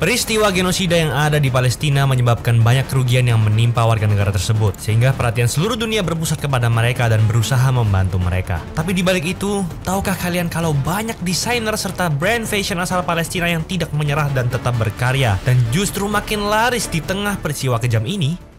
Peristiwa genosida yang ada di Palestina menyebabkan banyak kerugian yang menimpa warga negara tersebut, sehingga perhatian seluruh dunia berpusat kepada mereka dan berusaha membantu mereka. Tapi di balik itu, tahukah kalian kalau banyak desainer serta brand fashion asal Palestina yang tidak menyerah dan tetap berkarya dan justru makin laris di tengah peristiwa kejam ini?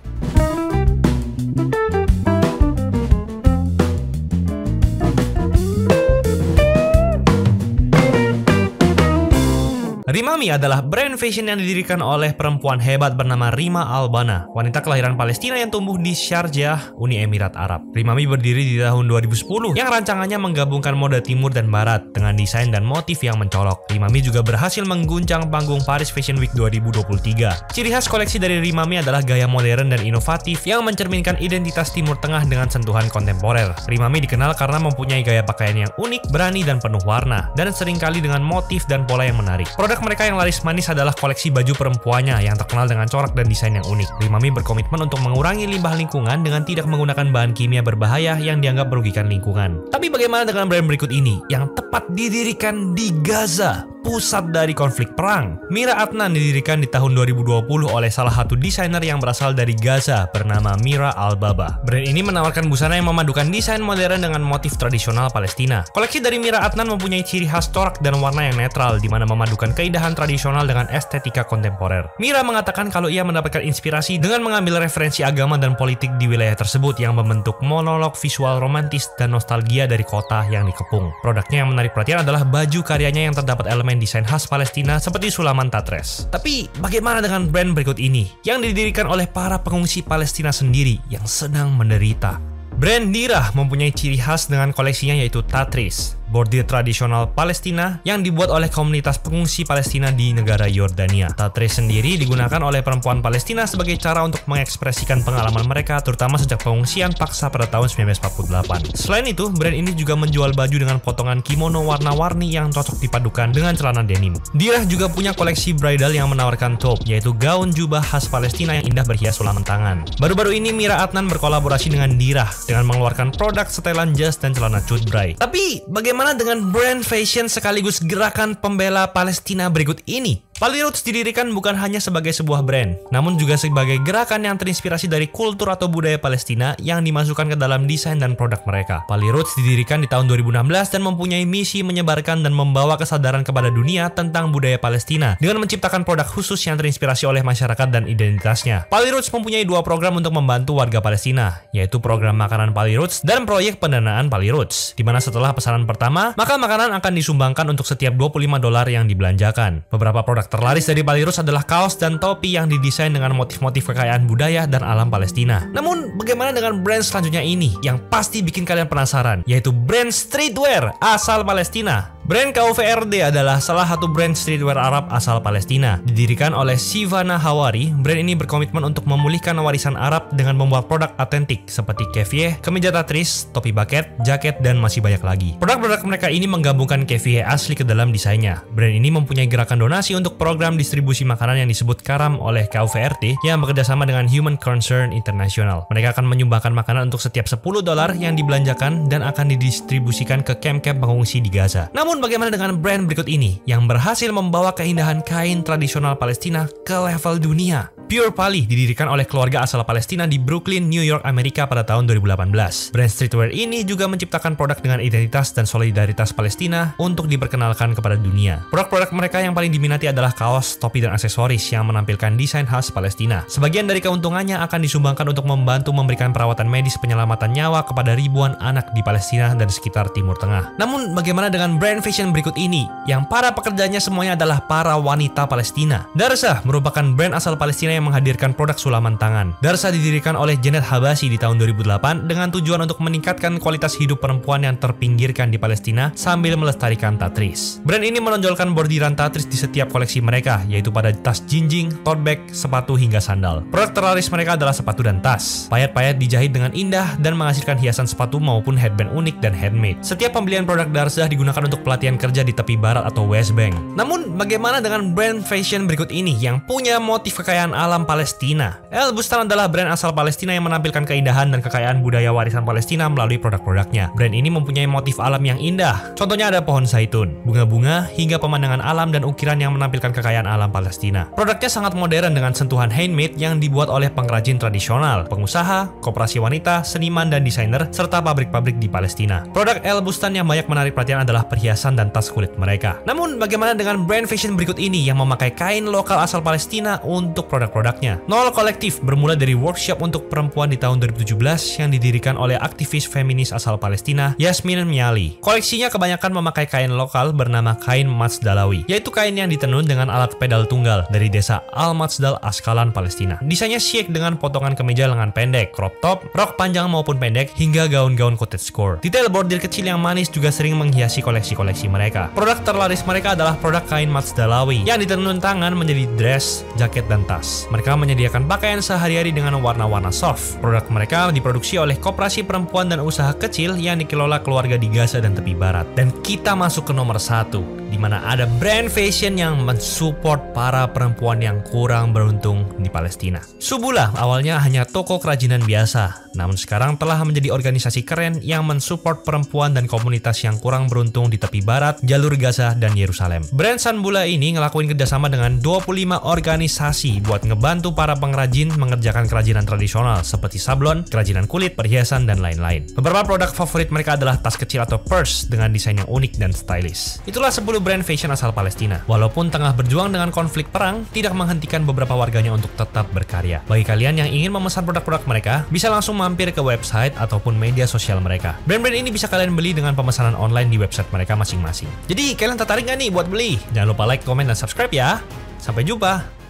Rimami adalah brand fashion yang didirikan oleh perempuan hebat bernama Rima Al-Banna, wanita kelahiran Palestina yang tumbuh di Sharjah, Uni Emirat Arab. Rimami berdiri di tahun 2010 yang rancangannya menggabungkan mode timur dan barat dengan desain dan motif yang mencolok. Rimami juga berhasil mengguncang panggung Paris Fashion Week 2023. Ciri khas koleksi dari Rimami adalah gaya modern dan inovatif yang mencerminkan identitas Timur Tengah dengan sentuhan kontemporer. Rimami dikenal karena mempunyai gaya pakaian yang unik, berani, dan penuh warna, dan seringkali dengan motif dan pola yang menarik. Produk mereka yang laris manis adalah koleksi baju perempuannya yang terkenal dengan corak dan desain yang unik. Rimami berkomitmen untuk mengurangi limbah lingkungan dengan tidak menggunakan bahan kimia berbahaya yang dianggap merugikan lingkungan. Tapi bagaimana dengan brand berikut ini yang tepat didirikan di Gaza, pusat dari konflik perang? Mira Adnan didirikan di tahun 2020 oleh salah satu desainer yang berasal dari Gaza bernama Mira Al-Baba. Brand ini menawarkan busana yang memadukan desain modern dengan motif tradisional Palestina. Koleksi dari Mira Adnan mempunyai ciri khas corak dan warna yang netral, di mana memadukan keindahan tradisional dengan estetika kontemporer. Mira mengatakan kalau ia mendapatkan inspirasi dengan mengambil referensi agama dan politik di wilayah tersebut yang membentuk monolog visual romantis dan nostalgia dari kota yang dikepung. Produknya yang menarik perhatian adalah baju karyanya yang terdapat elemen desain khas Palestina seperti sulaman Tatres. Tapi bagaimana dengan brand berikut ini yang didirikan oleh para pengungsi Palestina sendiri yang sedang menderita? Brand Dirah mempunyai ciri khas dengan koleksinya yaitu Tatris, bordir tradisional Palestina yang dibuat oleh komunitas pengungsi Palestina di negara Yordania. Tatris sendiri digunakan oleh perempuan Palestina sebagai cara untuk mengekspresikan pengalaman mereka terutama sejak pengungsian paksa pada tahun 1948. Selain itu, brand ini juga menjual baju dengan potongan kimono warna-warni yang cocok dipadukan dengan celana denim. Dirah juga punya koleksi bridal yang menawarkan taupe, yaitu gaun jubah khas Palestina yang indah berhias sulaman tangan. Baru-baru ini Mira Adnan berkolaborasi dengan Dirah dengan mengeluarkan produk setelan jas dan celana cutbray. Tapi bagaimana dengan brand fashion sekaligus gerakan pembela Palestina berikut ini? Paliroots didirikan bukan hanya sebagai sebuah brand, namun juga sebagai gerakan yang terinspirasi dari kultur atau budaya Palestina yang dimasukkan ke dalam desain dan produk mereka. Paliroots didirikan di tahun 2016 dan mempunyai misi menyebarkan dan membawa kesadaran kepada dunia tentang budaya Palestina dengan menciptakan produk khusus yang terinspirasi oleh masyarakat dan identitasnya. Paliroots mempunyai dua program untuk membantu warga Palestina, yaitu program makanan Paliroots dan proyek pendanaan Paliroots, di mana setelah pesanan pertama, maka makanan akan disumbangkan untuk setiap $25 yang dibelanjakan. Beberapa produk terlaris dari Paliroots adalah kaos dan topi yang didesain dengan motif-motif kekayaan budaya dan alam Palestina. Namun, bagaimana dengan brand selanjutnya ini yang pasti bikin kalian penasaran, yaitu brand streetwear asal Palestina. Brand KUVRD adalah salah satu brand streetwear Arab asal Palestina. Didirikan oleh Sivana Hawari, brand ini berkomitmen untuk memulihkan warisan Arab dengan membuat produk otentik seperti kefiyeh, kemeja Tatris, topi bucket, jaket, dan masih banyak lagi. Produk-produk mereka ini menggabungkan kefiyeh asli ke dalam desainnya. Brand ini mempunyai gerakan donasi untuk program distribusi makanan yang disebut Karam oleh KUVRD yang bekerjasama dengan Human Concern International. Mereka akan menyumbangkan makanan untuk setiap $10 yang dibelanjakan dan akan didistribusikan ke kamp-kamp pengungsi di Gaza. Namun bagaimana dengan brand berikut ini yang berhasil membawa keindahan kain tradisional Palestina ke level dunia? Pure Pali didirikan oleh keluarga asal Palestina di Brooklyn, New York, Amerika pada tahun 2018. Brand streetwear ini juga menciptakan produk dengan identitas dan solidaritas Palestina untuk diperkenalkan kepada dunia. Produk-produk mereka yang paling diminati adalah kaos, topi, dan aksesoris yang menampilkan desain khas Palestina. Sebagian dari keuntungannya akan disumbangkan untuk membantu memberikan perawatan medis penyelamatan nyawa kepada ribuan anak di Palestina dan sekitar Timur Tengah. Namun bagaimana dengan brand fashion berikut ini yang para pekerjanya semuanya adalah para wanita Palestina? Darsa merupakan brand asal Palestina yang menghadirkan produk sulaman tangan. Darsa didirikan oleh Janet Habasi di tahun 2008 dengan tujuan untuk meningkatkan kualitas hidup perempuan yang terpinggirkan di Palestina sambil melestarikan Tatris. Brand ini menonjolkan bordiran Tatris di setiap koleksi mereka, yaitu pada tas jinjing, tote bag, sepatu, hingga sandal. Produk terlaris mereka adalah sepatu dan tas. Payat-payat dijahit dengan indah dan menghasilkan hiasan sepatu maupun headband unik dan handmade. Setiap pembelian produk Darsa digunakan untuk pelatihan kerja di tepi barat atau West Bank. Namun, bagaimana dengan brand fashion berikut ini yang punya motif kekayaan alam alam Palestina. El Bustan adalah brand asal Palestina yang menampilkan keindahan dan kekayaan budaya warisan Palestina melalui produk-produknya. Brand ini mempunyai motif alam yang indah. Contohnya ada pohon zaitun, bunga-bunga, hingga pemandangan alam dan ukiran yang menampilkan kekayaan alam Palestina. Produknya sangat modern dengan sentuhan handmade yang dibuat oleh pengrajin tradisional, pengusaha, koperasi wanita, seniman dan desainer, serta pabrik-pabrik di Palestina. Produk El Bustan yang banyak menarik perhatian adalah perhiasan dan tas kulit mereka. Namun, bagaimana dengan brand fashion berikut ini yang memakai kain lokal asal Palestina untuk produk-produknya? Nol Collective bermula dari workshop untuk perempuan di tahun 2017 yang didirikan oleh aktivis feminis asal Palestina, Yasmin Miali. Koleksinya kebanyakan memakai kain lokal bernama kain Matsdalawi, yaitu kain yang ditenun dengan alat pedal tunggal dari desa Al-Matzdal, Askalan, Palestina. Desainnya syik dengan potongan kemeja lengan pendek, crop top, rok panjang maupun pendek, hingga gaun-gaun cottagecore. Detail bordir kecil yang manis juga sering menghiasi koleksi-koleksi mereka. Produk terlaris mereka adalah produk kain Matsdalawi yang ditenun tangan menjadi dress, jaket, dan tas. Mereka menyediakan pakaian sehari-hari dengan warna-warna soft. Produk mereka diproduksi oleh koperasi perempuan dan usaha kecil yang dikelola keluarga di Gaza dan tepi barat. Dan kita masuk ke nomor 1, di mana ada brand fashion yang mensupport para perempuan yang kurang beruntung di Palestina. Subula awalnya hanya toko kerajinan biasa, namun sekarang telah menjadi organisasi keren yang mensupport perempuan dan komunitas yang kurang beruntung di tepi barat, jalur Gaza, dan Yerusalem. Brand Sanbula ini ngelakuin kerjasama dengan 25 organisasi buat ngebantu para pengrajin mengerjakan kerajinan tradisional seperti sablon, kerajinan kulit, perhiasan, dan lain-lain. Beberapa produk favorit mereka adalah tas kecil atau purse dengan desain yang unik dan stylish. Itulah 10 brand fashion asal Palestina. Walaupun tengah berjuang dengan konflik perang, tidak menghentikan beberapa warganya untuk tetap berkarya. Bagi kalian yang ingin memesan produk-produk mereka, bisa langsung mampir ke website ataupun media sosial mereka. Brand-brand ini bisa kalian beli dengan pemesanan online di website mereka masing-masing. Jadi, kalian tertarik nggak nih buat beli? Jangan lupa like, komen, dan subscribe ya. Sampai jumpa!